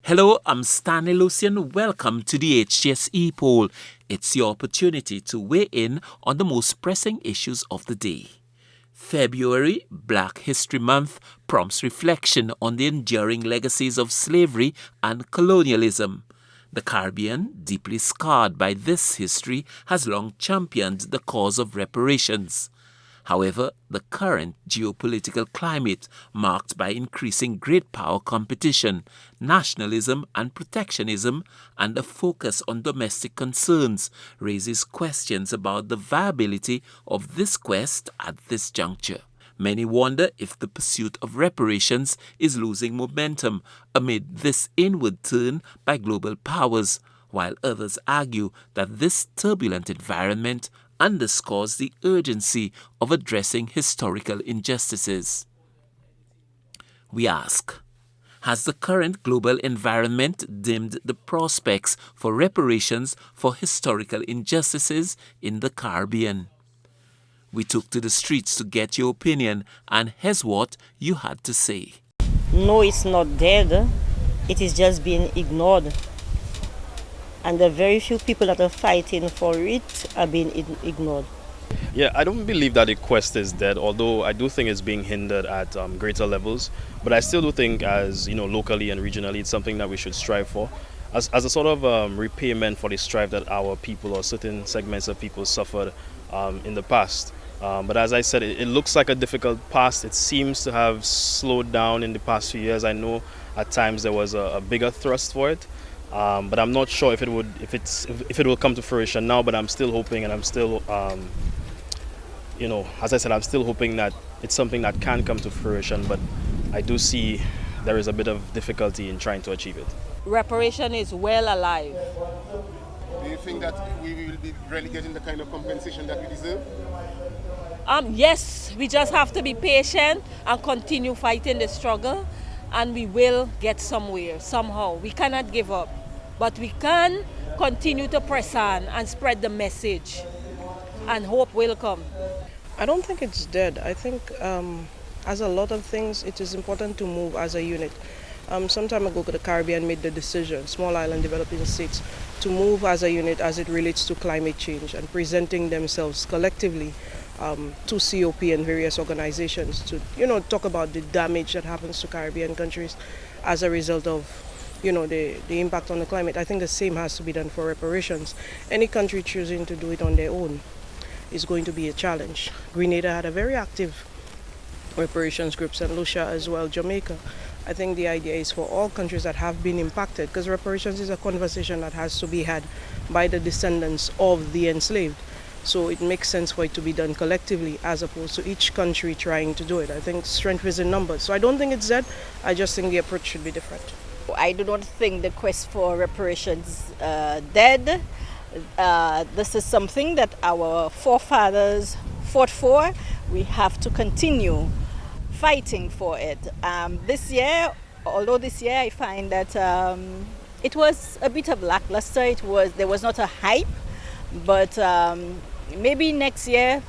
Hello, I'm Saint Lucia and welcome to the HTS Epoll. It's your opportunity to weigh in on the most pressing issues of the day. February, Black History Month, prompts reflection on the enduring legacies of slavery and colonialism. The Caribbean, deeply scarred by this history, has long championed the cause of reparations. However, the current geopolitical climate, marked by increasing great power competition, nationalism and protectionism, and a focus on domestic concerns, raises questions about the viability of this quest at this juncture. Many wonder if the pursuit of reparations is losing momentum amid this inward turn by global powers, while others argue that this turbulent environment underscores the urgency of addressing historical injustices. We ask, has the current global environment dimmed the prospects for reparations for historical injustices in the Caribbean? We took to the streets to get your opinion, and here's what you had to say. No, it's not dead. It is just being ignored. And the very few people that are fighting for it are being ignored. Yeah, I don't believe that the quest is dead, although I do think it's being hindered at greater levels. But I still do think, as you know, locally and regionally, it's something that we should strive for, as a sort of repayment for the strife that our people or certain segments of people suffered in the past. But as I said, it looks like a difficult past. It seems to have slowed down in the past few years. I know at times there was a bigger thrust for it. But I'm not sure if it will come to fruition now. But I'm still hoping, and I'm still, as I said, I'm still hoping that it's something that can come to fruition. But I do see there is a bit of difficulty in trying to achieve it. Reparation is well alive. Do you think that we will be really getting the kind of compensation that we deserve? Yes, we just have to be patient and continue fighting the struggle, and we will get somewhere somehow. We cannot give up. But we can continue to press on and spread the message, and hope will come. I don't think it's dead. I think, as a lot of things, it is important to move as a unit. Some time ago, the Caribbean made the decision, small island developing states, to move as a unit as it relates to climate change and presenting themselves collectively to COP and various organizations to, talk about the damage that happens to Caribbean countries as a result of the impact on the climate. I think the same has to be done for reparations. Any country choosing to do it on their own is going to be a challenge. Grenada had a very active reparations group, Saint Lucia as well, Jamaica. I think the idea is for all countries that have been impacted, because reparations is a conversation that has to be had by the descendants of the enslaved. So it makes sense for it to be done collectively as opposed to each country trying to do it. I think strength is in numbers. So I don't think it's dead. I just think the approach should be different. I do not think the quest for reparations dead. This is something that our forefathers fought for. We have to continue fighting for it. This year I find that it was a bit of lackluster. There was not a hype, but maybe next year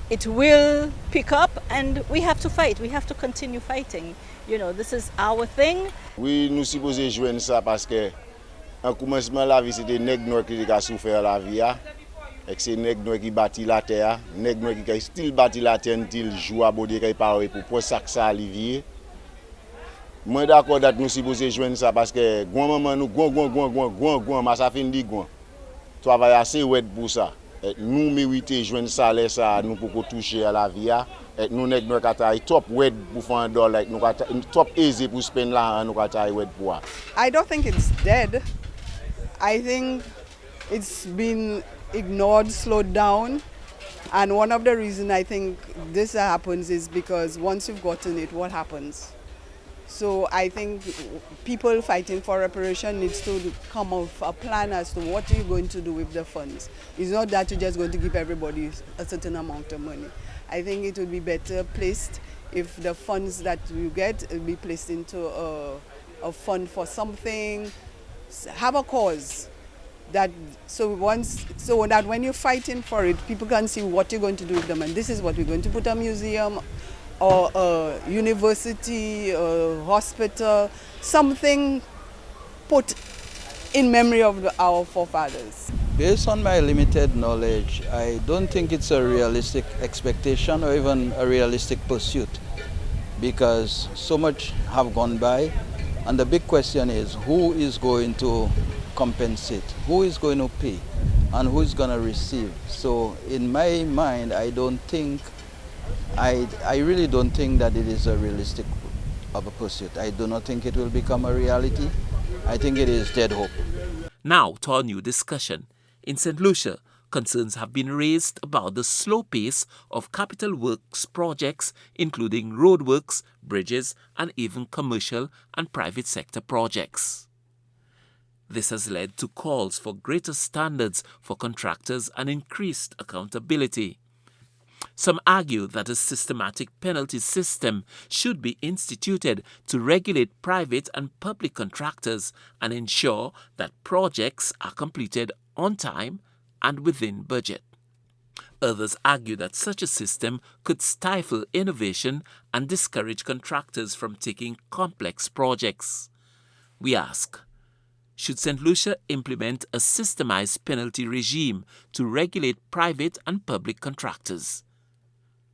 it will pick up, and we have to fight. We have to continue fighting. This is our thing. Oui, nous supposons jouer ça parce que en commencement la vie c'était nèg noir qui a souffert la vie et c'est nèg noir qui bâti la terre, nèg noir qui style bâti la terre til joue à body qui parler pour ça que ça Olivier. Moi d'accord d'être nous supposons jouer ça parce que grand maman nous grand ça fin dit grand. Travail assez ouais pour ça. Nous méritons joindre salaire ça nous pour toucher à la vie et nous nèg nous kata top wed pour faire $1 nous kata top easy pour spend là nous kata wed pour. I don't think it's dead. I think it's been ignored, slowed down, and one of the reasons I think this happens is because once you've gotten it, what happens? So I think people fighting for reparation needs to come up with a plan as to what you're going to do with the funds. It's not that you're just going to give everybody a certain amount of money. I think it would be better placed if the funds that you get will be placed into a fund for something, have a cause. So that when you're fighting for it, people can see what you're going to do with them. And this is what we're going to put a museum or a university, a hospital, something put in memory of our forefathers? Based on my limited knowledge, I don't think it's a realistic expectation or even a realistic pursuit, because so much have gone by, and the big question is who is going to compensate, who is going to pay, and who is going to receive. So in my mind, I really don't think that it is a realistic of a pursuit. I do not think it will become a reality. I think it is dead hope. Now to our new discussion. In St. Lucia, concerns have been raised about the slow pace of capital works projects, including roadworks, bridges, and even commercial and private sector projects. This has led to calls for greater standards for contractors and increased accountability. Some argue that a systematic penalty system should be instituted to regulate private and public contractors and ensure that projects are completed on time and within budget. Others argue that such a system could stifle innovation and discourage contractors from taking complex projects. We ask, should St. Lucia implement a systemized penalty regime to regulate private and public contractors?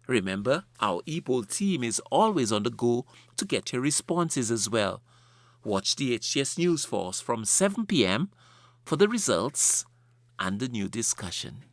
Remember, our Epoll team is always on the go to get your responses as well. Watch the HTS News Force from 7 p.m. for the results and the new discussion.